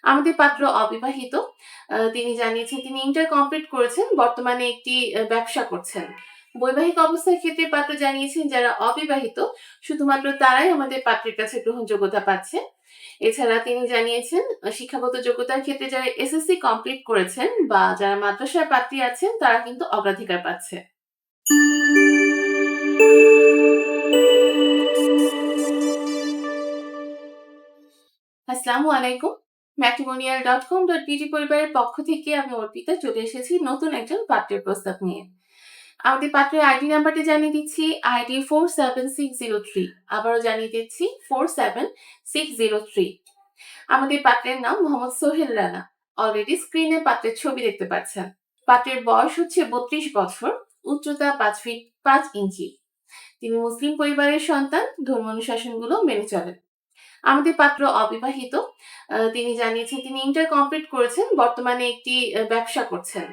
আমাদের পাত্র অবিবাহিত। তিনি জানিয়েছেন তিনি ইন্টার কমপ্লিট করেছেন। বর্তমানে একটি ব্যবসা করছেন। বৈবাহিক অবস্থার ক্ষেত্রে পাত্র জানিয়েছেন যারা অবিবাহিত শুধুমাত্র তারাই আমাদের পাত্রের কাছে গ্রহণযোগ্যতা পাচ্ছে। এছাড়া তিনি জানিয়েছেন শিক্ষাগত যোগ্যতার ক্ষেত্রে যারা এসএসসি কমপ্লিট করেছেন বা যারা মাদ্রাসার পাত্রী আছেন তারা কিন্তু অগ্রাধিকার পাচ্ছে। আসসালামু আলাইকুম। matrimonial.com.bd পরিবারের পক্ষ থেকে আমি অর্পিতা চলে এসেছি নতুন একজন পাত্রের প্রস্তাব নিয়ে। আমাদের পাত্রের আইডি নাম্বারটি জানিয়ে দিচ্ছি আইডি 47603। আবারও জানিয়ে দিচ্ছি 47603। আমাদের পাত্রের নাম মোহাম্মদ সোহেল রানা। অলরেডি স্ক্রিনে পাত্রের ছবি দেখতে পাচ্ছেন। পাত্রের বয়স হচ্ছে 32 বছর, উচ্চতা 5 ফিট 5 ইঞ্চি। তিনি মুসলিম পরিবারের সন্তান, ধর্ম অনুশাসনগুলো মেনে চলেন। আমাদের পাত্র অবিবাহিত। তিনি জানিয়েছেন তিনি ইন্টার কমপ্লিট করেছেন। বর্তমানে একটি ব্যবসা করছেন।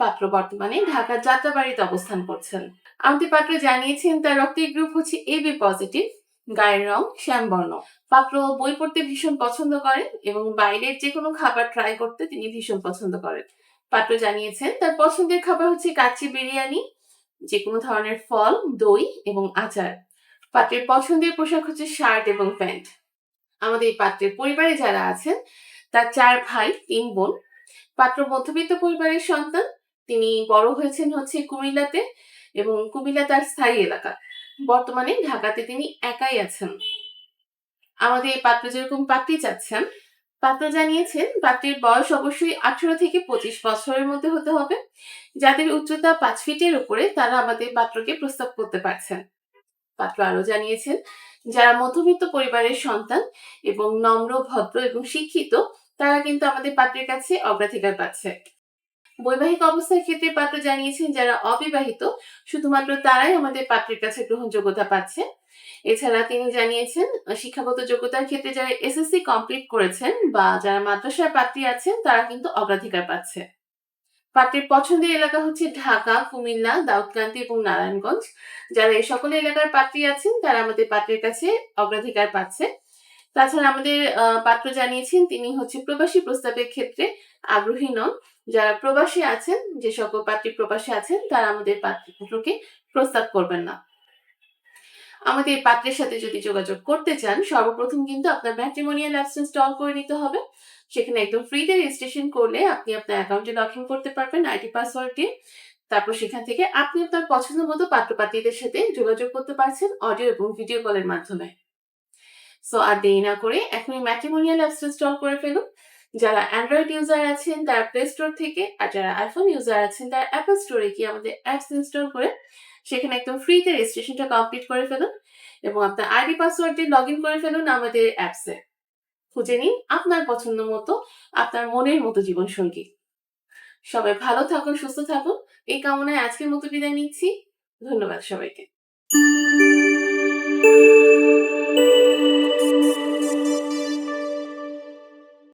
পাত্র বর্তমানে ঢাকার যাত্রাবাড়িতে অবস্থান করছেন। আমাদের পাত্র জানিয়েছেন তার রক্তের গ্রুপ হচ্ছে AB পজিটিভ, গায়ের রং শ্যামবর্ণ। পাত্র বই পড়তে ভীষণ পছন্দ করেন এবং বাইরের যে কোনো খাবার ট্রাই করতে তিনি ভীষণ পছন্দ করেন। পাত্র জানিয়েছেন তার পছন্দের খাবার হচ্ছে কাচ্চি বিরিয়ানি, যে কোনো ধরনের ফল, দই এবং আচার। পাত্রের পছন্দের পোশাক হচ্ছে শার্ট এবং প্যান্ট। আমাদের এই পাত্রের পরিবারে যারা আছেন তার 4 ভাই 3 বোন। পাত্র মধ্যবিত্ত পরিবারের সন্তান। তিনি বড় হয়েছেন হচ্ছে কুমিল্লাতে এবং কুমিল্লা তার স্থায়ী এলাকা। বর্তমানে ঢাকাতে তিনি একাই আছেন। আমাদের এই পাত্র যেরকম পাত্রী চাচ্ছেন, পাত্র জানিয়েছেন পাত্রীর বয়স অবশ্যই 18 থেকে 25 বছরের মধ্যে হতে হবে। যাদের উচ্চতা 5 ফিটের উপরে তারা আমাদের পাত্রকে প্রস্তাব করতে পারছেন। পাত্র আরো জানিয়েছেন যারা মধ্যবিত্ত পরিবারের সন্তান এবং নম্র, ভদ্র এবং শিক্ষিত তারা কিন্তু আমাদের পাত্রের কাছে অগ্রাধিকার পাচ্ছে। বৈবাহিক অবস্থার ক্ষেত্রে পাত্র জানিয়েছেন যারা অবিবাহিত শুধুমাত্র তারাই আমাদের পাত্রের কাছে গ্রহণযোগ্যতা পাচ্ছে। এছাড়া তিনি জানিয়েছেন শিক্ষাগত যোগ্যতার ক্ষেত্রে যারা এসএসসি কমপ্লিট করেছেন বা যারা মাদ্রাসার পাত্রী আছেন তারা কিন্তু অগ্রাধিকার পাচ্ছে। পাত্রের পছন্দের এলাকা হচ্ছে ঢাকা, কুমিল্লা, দাউদকান্দি এবং নারায়ণগঞ্জ। যারা এই সকল এলাকার পাত্রী আছেন তারা আমাদের পাত্রের কাছে অগ্রাধিকার পাচ্ছে। তাছাড়া আমাদের পাত্র জানিয়েছেন তিনি হচ্ছে প্রবাসী প্রস্তাবের ক্ষেত্রে আগ্রহী নন। যারা প্রবাসী আছেন, যে সকল পাত্রী প্রবাসী আছেন তারা আমাদের পাত্রকে প্রস্তাব করবেন না। আমাদের পাত্রের সাথে যদি যোগাযোগ করতে চান সর্বপ্রথম কিন্তু আপনার ম্যাট্রিমোনিয়াল অ্যাপস ইনস্টল করে নিতে হবে। সেখানে একদম ফ্রিতে রেজিস্ট্রেশন করলে আপনি আপনার অ্যাকাউন্টে লগ ইন করতে পারবেন আইডি পাসওয়ার্ড দিয়ে। তারপর সেখান থেকে আপনি আপনার পছন্দ মতো পাত্র-পাত্রীদের সাথে যোগাযোগ করতে পারছেন অডিও এবং ভিডিও কলের মাধ্যমে। সো আর দেরি না করে এখনই ম্যাট্রিমোনিয়াল অ্যাপস ইনস্টল করে ফেলুন। যারা অ্যান্ড্রয়েড ইউজার আছেন তারা প্লে স্টোর থেকে, আর যারা আইফোন ইউজার আছেন তারা অ্যাপল স্টোরে গিয়ে আমাদের অ্যাপস ইনস্টল করে সেখানে একদম ফ্রিতে রেজিস্ট্রেশনটা কমপ্লিট করে ফেলুন এবং আপনার আইডি পাসওয়ার্ড দিয়ে লগ ইন করে ফেলুন আমাদের অ্যাপসে। খুঁজে নিন আপনার পছন্দ মতো, আপনার মনের মতো জীবনসঙ্গী। সবাই ভালো থাকুন, সুস্থ থাকুন। এই কামনায় আজকের মতো বিদায় নিচ্ছি। ধন্যবাদ সবাইকে।